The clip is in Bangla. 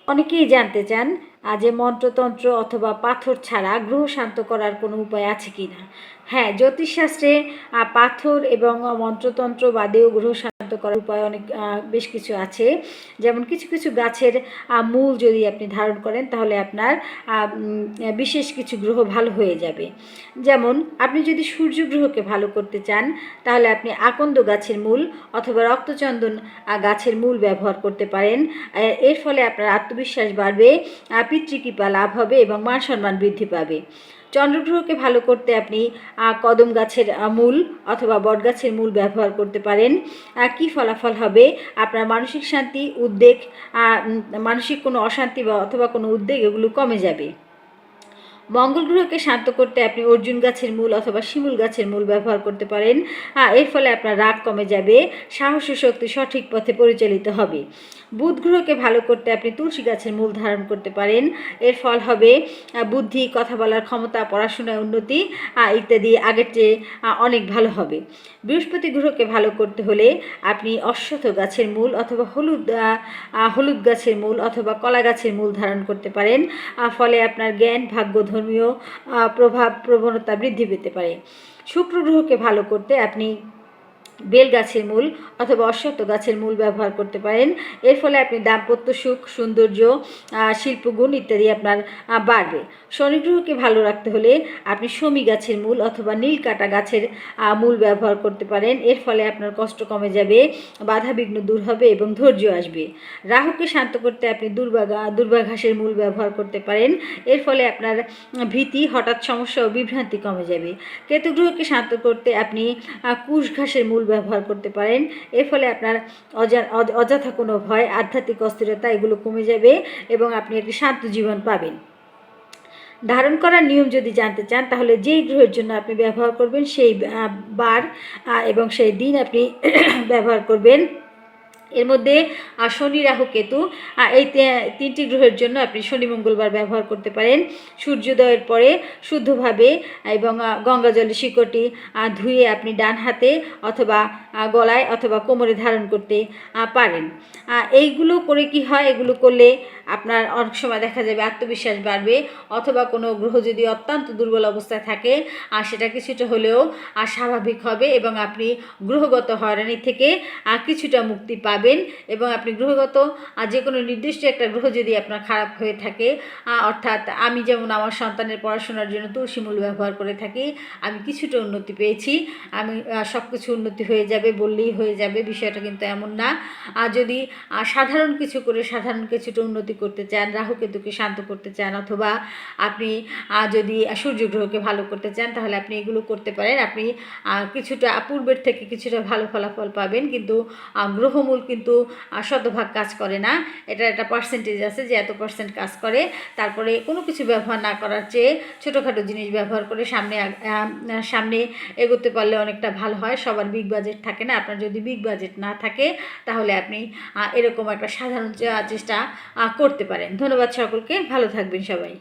অনেকেই জানতে চান যে মন্ত্রতন্ত্র অথবা পাথর ছাড়া গ্রহ শান্ত করার কোনো উপায় আছে কি না। হ্যাঁ, জ্যোতিষশাস্ত্রে পাথর এবং মন্ত্রতন্ত্র বাদেও গ্রহ শান্ত করার উপায় অনেক বেশ কিছু আছে। যেমন কিছু কিছু গাছের মূল যদি আপনি ধারণ করেন তাহলে আপনার বিশেষ কিছু গ্রহ ভালো হয়ে যাবে। যেমন আপনি যদি সূর্য গ্রহকে ভালো করতে চান তাহলে আপনি আকন্দ গাছের মূল অথবা রক্তচন্দন গাছের মূল ব্যবহার করতে পারেন। এর ফলে আপনার আত্মবিশ্বাস বাড়বে, পিতৃকৃপা লাভ হবে এবং মান সম্মান বৃদ্ধি পাবে। চন্দ্রগ্রহকে ভালো করতে আপনি কদম গাছের মূল অথবা বট গাছের মূল ব্যবহার করতে পারেন। কি ফলাফল হবে? আপনার মানসিক শান্তি, উদ্বেগ, মানসিক কোনো অশান্তি বা অথবা কোনো উদ্বেগ এগুলো কমে যাবে। মঙ্গল গ্রহকে শান্ত করতে আপনি অর্জুন গাছের মূল অথবা শিমুল গাছের মূল ব্যবহার করতে পারেন। এর ফলে আপনার রাগ কমে যাবে, সাহস ও শক্তি সঠিক পথে পরিচালিত হবে। বুধ গ্রহকে ভালো করতে আপনি তুলসী গাছের মূল ধারণ করতে পারেন। এর ফল হবে বুদ্ধি, কথা বলার ক্ষমতা, পড়াশোনায় উন্নতি ইত্যাদি আগের চেয়ে অনেক ভালো হবে। বৃহস্পতি গ্রহকে ভালো করতে হলে আপনি অশ্বত্থ গাছের মূল অথবা হলুদ গাছের মূল অথবা কলা গাছের মূল ধারণ করতে পারেন। ফলে আপনার জ্ঞান, ভাগ্য, ধর্মীয় প্রবণতা বৃদ্ধি পেতে পারে। শুক্র গ্রহকে ভালো করতে আপনি বেল গাছের মূল অথবা অশ্বত্থ গাছের মূল ব্যবহার করতে পারেন। এর ফলে আপনি দাম্পত্য সুখ, সৌন্দর্য, শিল্পগুণ ইত্যাদি আপনার বাড়বে। শনি গ্রহকে ভালো রাখতে হলে আপনি শমী গাছের মূল অথবা নীলকাঁটা গাছের মূল ব্যবহার করতে পারেন। এর ফলে আপনার কষ্ট কমে যাবে, বাধাবিঘ্ন দূর হবে এবং ধৈর্য আসবে। রাহুকে শান্ত করতে আপনি দুর্বা ঘাসের মূল ব্যবহার করতে পারেন। এর ফলে আপনার ভীতি, হঠাৎ সমস্যা ও বিভ্রান্তি কমে যাবে। কেতু গ্রহকে শান্ত করতে আপনি কুশ ঘাসের মূল ব্যবহার করতে পারেন। এর ফলে আপনার অযথা কোনো ভয়, আধ্যাত্মিক অস্থিরতা এগুলো কমে যাবে এবং আপনি একটি শান্ত জীবন পাবেন। ধারণ করার নিয়ম যদি জানতে চান তাহলে যেই গ্রহের জন্য আপনি ব্যবহার করবেন সেই বার এবং সেই দিন আপনি ব্যবহার করবেন। এর মধ্যে শনি, রাহু, কেতু এই তিনটি গ্রহের জন্য আপনি শনি মঙ্গলবার ব্যবহার করতে পারেন। সূর্যোদয়ের পরে শুদ্ধভাবে এবং গঙ্গা জলে শিকটি ধুয়ে আপনি ডান হাতে অথবা গলায় অথবা কোমরে ধারণ করতে পারেন। এইগুলো করে কি হয়? এগুলো করলে আপনার অনেক সময় দেখা যাবে আত্মবিশ্বাস বাড়বে, অথবা কোনো গ্রহ যদি অত্যন্ত দুর্বল অবস্থায় থাকে সেটা কিছুটা হলেও স্বাভাবিক হবে এবং আপনি গ্রহগত হয়রানি থেকে কিছুটা মুক্তি পাবেন। এবং আপনি গ্রহগত যে কোনো নির্দিষ্ট একটা গ্রহ যদি আপনার খারাপ হয়ে থাকে, অর্থাৎ আমি যেমন আমার সন্তানের পড়াশোনার জন্য তুলসী মূল ব্যবহার করে থাকি, আমি কিছুটা উন্নতি পেয়েছি, আমি সব কিছু উন্নতি হয়ে যাবে বললেই হয়ে যাবে, বিষয়টা কিন্তু এমন না। যদি সাধারণ কিছু করে সাধারণ কিছুটা উন্নতি করতে চান, রাহু কেতুকে শান্ত করতে চান, অথবা আপনি যদি সূর্য গ্রহকে ভালো করতে চান তাহলে আপনি এগুলো করতে পারেন। আপনি কিছুটা পূর্বের থেকে কিছুটা ভালো ফলাফল পাবেন, কিন্তু গ্রহমূল কিন্তু শতভাগ কাজ করে না। এটা একটা পার্সেন্টেজ আছে যে এত পার্সেন্ট কাজ করে। তারপরে কোনো কিছু ব্যবহার না করার চেয়ে ছোটোখাটো জিনিস ব্যবহার করে সামনে এগোতে পারলে অনেকটা ভালো হয়। সবার বিগ বাজেট থাকে না, আপনার যদি বিগ বাজেট না থাকে তাহলে আপনি এরকম একটা সাধারণ চেষ্টা করতে পারেন। ধন্যবাদ সকলকে, ভালো থাকবেন সবাই।